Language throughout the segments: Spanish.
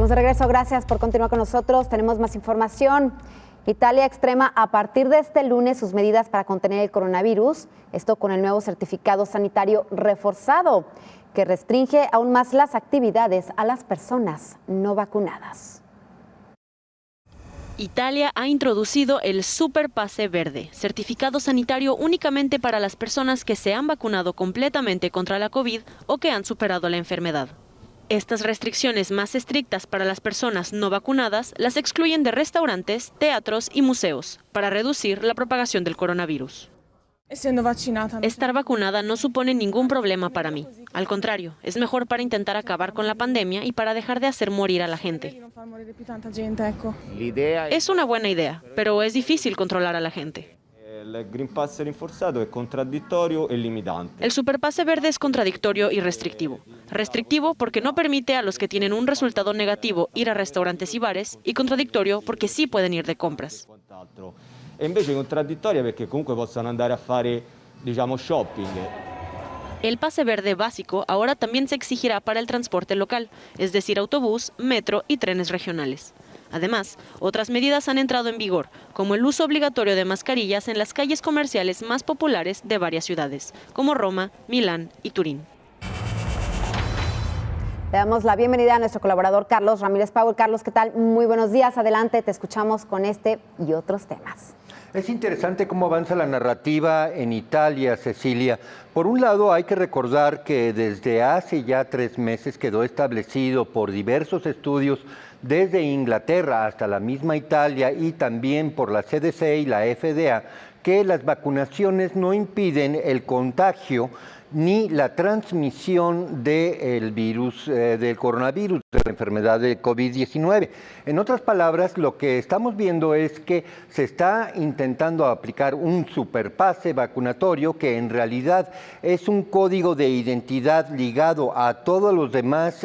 Estamos de regreso, gracias por continuar con nosotros. Tenemos más información. Italia extrema a partir de este lunes sus medidas para contener el coronavirus, esto con el nuevo certificado sanitario reforzado, que restringe aún más las actividades a las personas no vacunadas. Italia ha introducido el Super Pase Verde, certificado sanitario únicamente para las personas que se han vacunado completamente contra la COVID o que han superado la enfermedad. Estas restricciones más estrictas para las personas no vacunadas las excluyen de restaurantes, teatros y museos para reducir la propagación del coronavirus. Estar vacunada no supone ningún problema para mí. Al contrario, es mejor para intentar acabar con la pandemia y para dejar de hacer morir a la gente. Es una buena idea, pero es difícil controlar a la gente. El Green Pass reforzado es contradictorio y limitante. El Superpase Verde es contradictorio y restrictivo. Restrictivo porque no permite a los que tienen un resultado negativo ir a restaurantes y bares, y contradictorio porque sí pueden ir de compras. E invece contraddittoria perché comunque possono andare a fare, shopping. El pase verde básico ahora también se exigirá para el transporte local, es decir, autobús, metro y trenes regionales. Además, otras medidas han entrado en vigor, como el uso obligatorio de mascarillas en las calles comerciales más populares de varias ciudades, como Roma, Milán y Turín. Le damos la bienvenida a nuestro colaborador Carlos Ramírez Powell. Carlos, ¿qué tal? Muy buenos días. Adelante, te escuchamos con este y otros temas. Es interesante cómo avanza la narrativa en Italia, Cecilia. Por un lado, hay que recordar que desde hace ya 3 meses quedó establecido por diversos estudios desde Inglaterra hasta la misma Italia y también por la CDC y la FDA, que las vacunaciones no impiden el contagio ni la transmisión del virus, del coronavirus, de la enfermedad de COVID-19. En otras palabras, lo que estamos viendo es que se está intentando aplicar un superpase vacunatorio que en realidad es un código de identidad ligado a todos los demás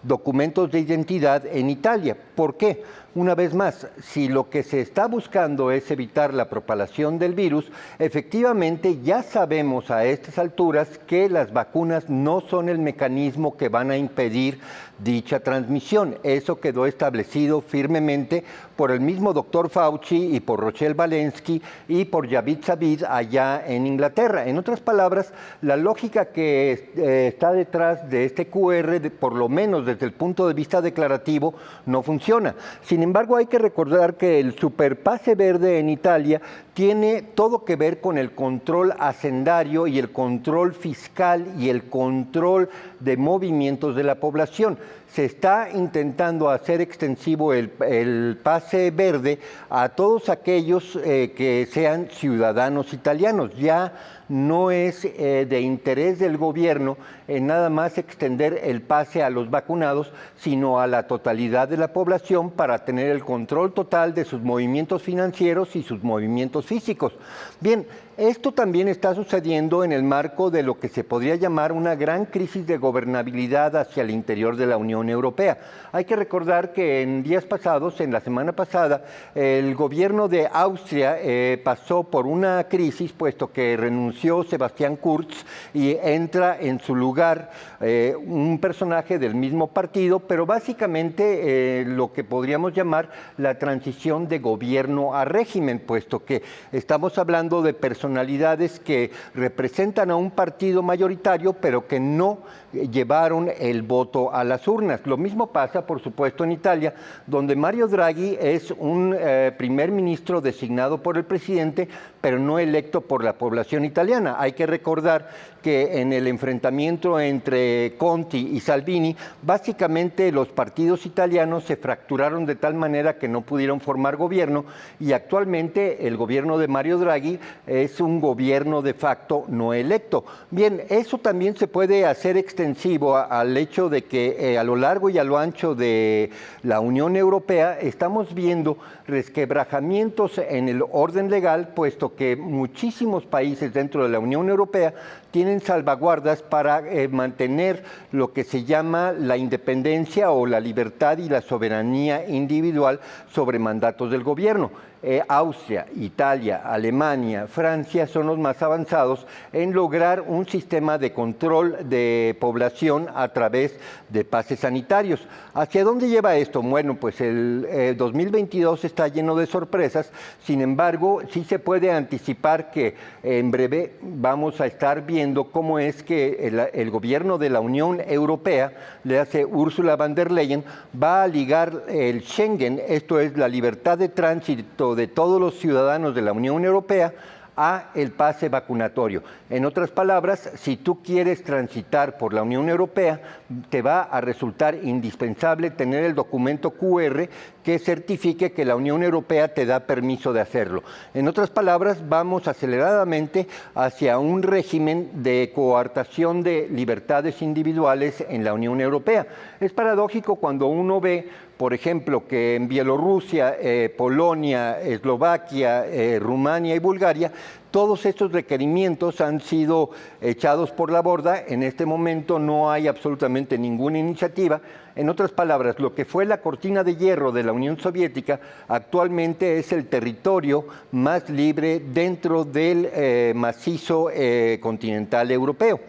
documentos de identidad en Italia. ¿Por qué? Una vez más, si lo que se está buscando es evitar la propagación del virus, efectivamente ya sabemos a estas alturas que las vacunas no son el mecanismo que van a impedir dicha transmisión. Eso quedó establecido firmemente por el mismo doctor Fauci y por Rochelle Walensky y por Javid Savid allá en Inglaterra. En otras palabras, la lógica que está detrás de este QR, por lo menos desde el punto de vista declarativo, no funciona. Sin embargo, hay que recordar que el Superpase Verde en Italia tiene todo que ver con el control hacendario y el control fiscal y el control de movimientos de la población. Se está intentando hacer extensivo el pase verde a todos aquellos que sean ciudadanos italianos. Ya no es de interés del gobierno nada más extender el pase a los vacunados, sino a la totalidad de la población para tener el control total de sus movimientos financieros y sus movimientos físicos. Bien, esto también está sucediendo en el marco de lo que se podría llamar una gran crisis de gobernabilidad hacia el interior de la Unión Europea. Hay que recordar que en días pasados, en la semana pasada, el gobierno de Austria pasó por una crisis, puesto que renunció Sebastián Kurz y entra en su lugar un personaje del mismo partido, pero básicamente lo que podríamos llamar la transición de gobierno a régimen, puesto que estamos hablando de personalidades que representan a un partido mayoritario, pero que no llevaron el voto a las urnas. Lo mismo pasa, por supuesto, en Italia, donde Mario Draghi es un primer ministro designado por el presidente, pero no electo por la población italiana. Hay que recordar que en el enfrentamiento entre Conte y Salvini, básicamente los partidos italianos se fracturaron de tal manera que no pudieron formar gobierno, y actualmente el gobierno de Mario Draghi es un gobierno de facto no electo. Bien, eso también se puede hacer extensivo al hecho de que a lo largo y a lo ancho de la Unión Europea estamos viendo resquebrajamientos en el orden legal, puesto que muchísimos países dentro de la Unión Europea tienen salvaguardas para mantener lo que se llama la independencia o la libertad y la soberanía individual sobre mandatos del gobierno. Austria, Italia, Alemania, Francia son los más avanzados en lograr un sistema de control de población a través de pases sanitarios. ¿Hacia dónde lleva esto? Bueno, pues el 2022 está lleno de sorpresas, sin embargo, sí se puede anticipar que en breve vamos a estar viendo cómo es que el gobierno de la Unión Europea, le hace Ursula von der Leyen, va a ligar el Schengen, esto es la libertad de tránsito de todos los ciudadanos de la Unión Europea, a el pase vacunatorio. En otras palabras, si tú quieres transitar por la Unión Europea, te va a resultar indispensable tener el documento QR que certifique que la Unión Europea te da permiso de hacerlo. En otras palabras, vamos aceleradamente hacia un régimen de coartación de libertades individuales en la Unión Europea. Es paradójico cuando uno ve, por ejemplo, que en Bielorrusia, Polonia, Eslovaquia, Rumania y Bulgaria, todos estos requerimientos han sido echados por la borda. En este momento no hay absolutamente ninguna iniciativa. En otras palabras, lo que fue la cortina de hierro de la Unión Soviética actualmente es el territorio más libre dentro del macizo continental europeo.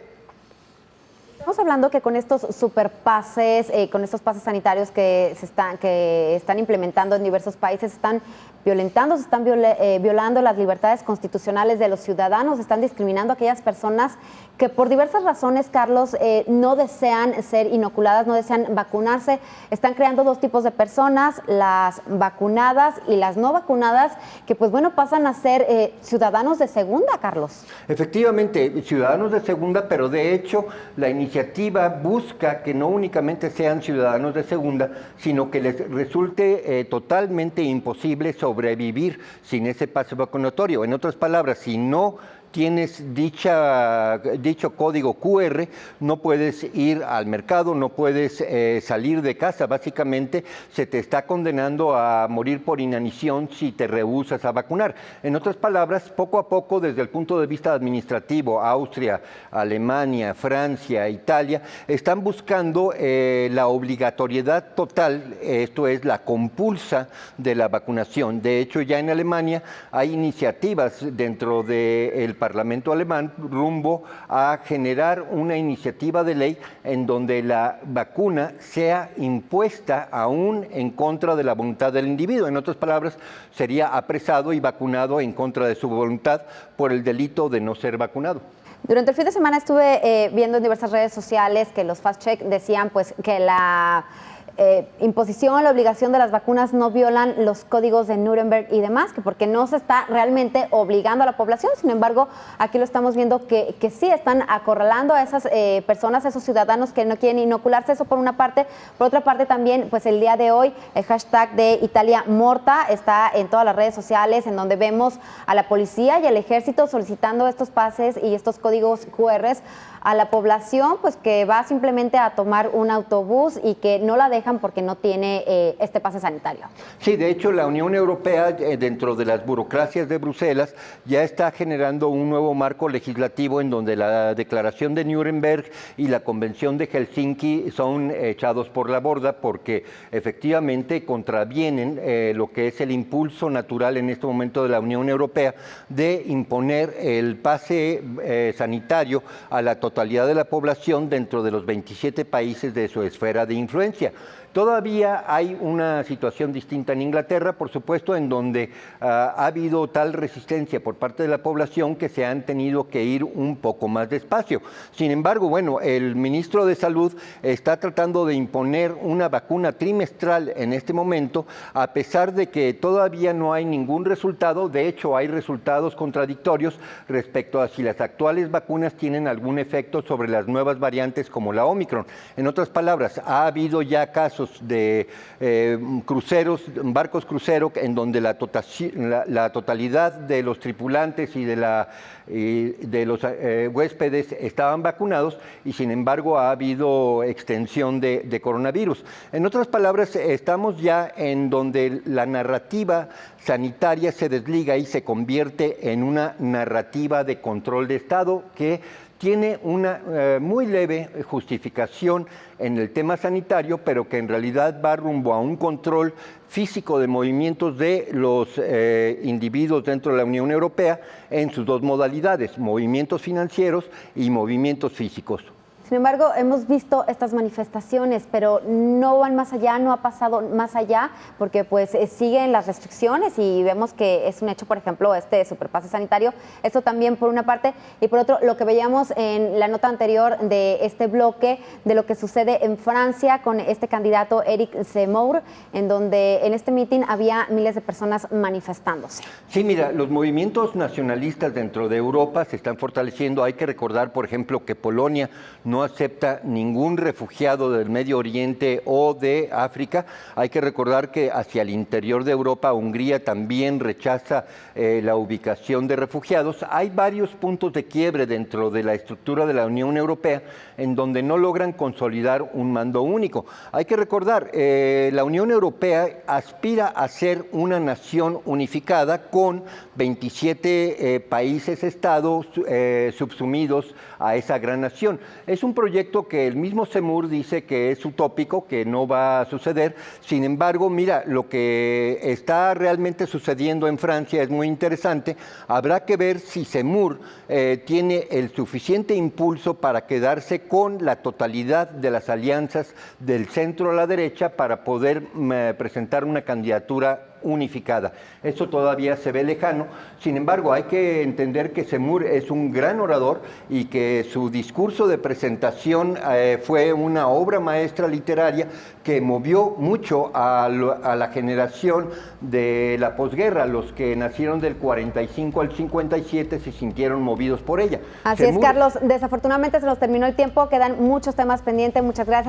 Estamos hablando que con estos superpases, con estos pases sanitarios que están implementando en diversos países, están violando las libertades constitucionales de los ciudadanos, están discriminando a aquellas personas que por diversas razones, Carlos, no desean ser inoculadas, no desean vacunarse. Están creando dos tipos de personas, las vacunadas y las no vacunadas, que pues bueno, pasan a ser ciudadanos de segunda, Carlos. Efectivamente, ciudadanos de segunda, pero de hecho la iniciativa busca que no únicamente sean ciudadanos de segunda, sino que les resulte totalmente imposible sobrevivir sin ese pase vacunatorio. En otras palabras, si no tienes dicho código QR, no puedes ir al mercado, no puedes salir de casa. Básicamente se te está condenando a morir por inanición si te rehusas a vacunar. En otras palabras, poco a poco, desde el punto de vista administrativo, Austria, Alemania, Francia, Italia, están buscando la obligatoriedad total, esto es la compulsa de la vacunación. De hecho, ya en Alemania hay iniciativas dentro del Parlamento alemán rumbo a generar una iniciativa de ley en donde la vacuna sea impuesta aún en contra de la voluntad del individuo. En otras palabras, sería apresado y vacunado en contra de su voluntad por el delito de no ser vacunado. Durante el fin de semana estuve viendo en diversas redes sociales que los Fast Check decían pues que la imposición, la obligación de las vacunas no violan los códigos de Nuremberg y demás, que porque no se está realmente obligando a la población. Sin embargo, aquí lo estamos viendo que sí están acorralando a esas personas, a esos ciudadanos que no quieren inocularse. Eso por una parte. Por otra parte también, pues el día de hoy, el hashtag de Italia Morta está en todas las redes sociales, en donde vemos a la policía y al ejército solicitando estos pases y estos códigos QRs a la población, pues que va simplemente a tomar un autobús y que no la dejan porque no tiene este pase sanitario. Sí, de hecho la Unión Europea, dentro de las burocracias de Bruselas, ya está generando un nuevo marco legislativo en donde la Declaración de Nuremberg y la Convención de Helsinki son echados por la borda porque efectivamente contravienen lo que es el impulso natural en este momento de la Unión Europea de imponer el pase sanitario a la totalidad de la población dentro de los 27 países de su esfera de influencia. Todavía hay una situación distinta en Inglaterra, por supuesto, en donde ha habido tal resistencia por parte de la población que se han tenido que ir un poco más despacio. Sin embargo, bueno, el ministro de Salud está tratando de imponer una vacuna trimestral en este momento, a pesar de que todavía no hay ningún resultado. De hecho, hay resultados contradictorios respecto a si las actuales vacunas tienen algún efecto sobre las nuevas variantes como la Omicron. En otras palabras, ha habido ya casos de cruceros, barcos crucero, en donde la totalidad de los tripulantes y de los huéspedes estaban vacunados y sin embargo ha habido extensión de coronavirus. En otras palabras, estamos ya en donde la narrativa sanitaria se desliga y se convierte en una narrativa de control de Estado que tiene una muy leve justificación en el tema sanitario, pero que en realidad va rumbo a un control físico de movimientos de los individuos dentro de la Unión Europea en sus dos modalidades, movimientos financieros y movimientos físicos. Sin embargo, hemos visto estas manifestaciones, pero no van más allá, no ha pasado más allá, porque pues siguen las restricciones y vemos que es un hecho, por ejemplo, este superpase sanitario. Eso también por una parte, y por otro, lo que veíamos en la nota anterior de este bloque, de lo que sucede en Francia con este candidato Éric Zemmour, en donde en este mitin había miles de personas manifestándose. Sí, mira, los movimientos nacionalistas dentro de Europa se están fortaleciendo. Hay que recordar, por ejemplo, que Polonia no acepta ningún refugiado del Medio Oriente o de África. Hay que recordar que hacia el interior de Europa, Hungría también rechaza la ubicación de refugiados. Hay varios puntos de quiebre dentro de la estructura de la Unión Europea en donde no logran consolidar un mando único. Hay que recordar, la Unión Europea aspira a ser una nación unificada con 27 países, estados subsumidos a esa gran nación. Es un proyecto que el mismo Zemmour dice que es utópico, que no va a suceder. Sin embargo, mira, lo que está realmente sucediendo en Francia es muy interesante. Habrá que ver si Zemmour tiene el suficiente impulso para quedarse con la totalidad de las alianzas del centro a la derecha para poder presentar una candidatura unificada. Eso todavía se ve lejano. Sin embargo, hay que entender que Zemmour es un gran orador y que su discurso de presentación fue una obra maestra literaria que movió mucho a la generación de la posguerra. Los que nacieron del 45 al 57 se sintieron movidos por ella. Así es, Carlos. Desafortunadamente se nos terminó el tiempo. Quedan muchos temas pendientes. Muchas gracias.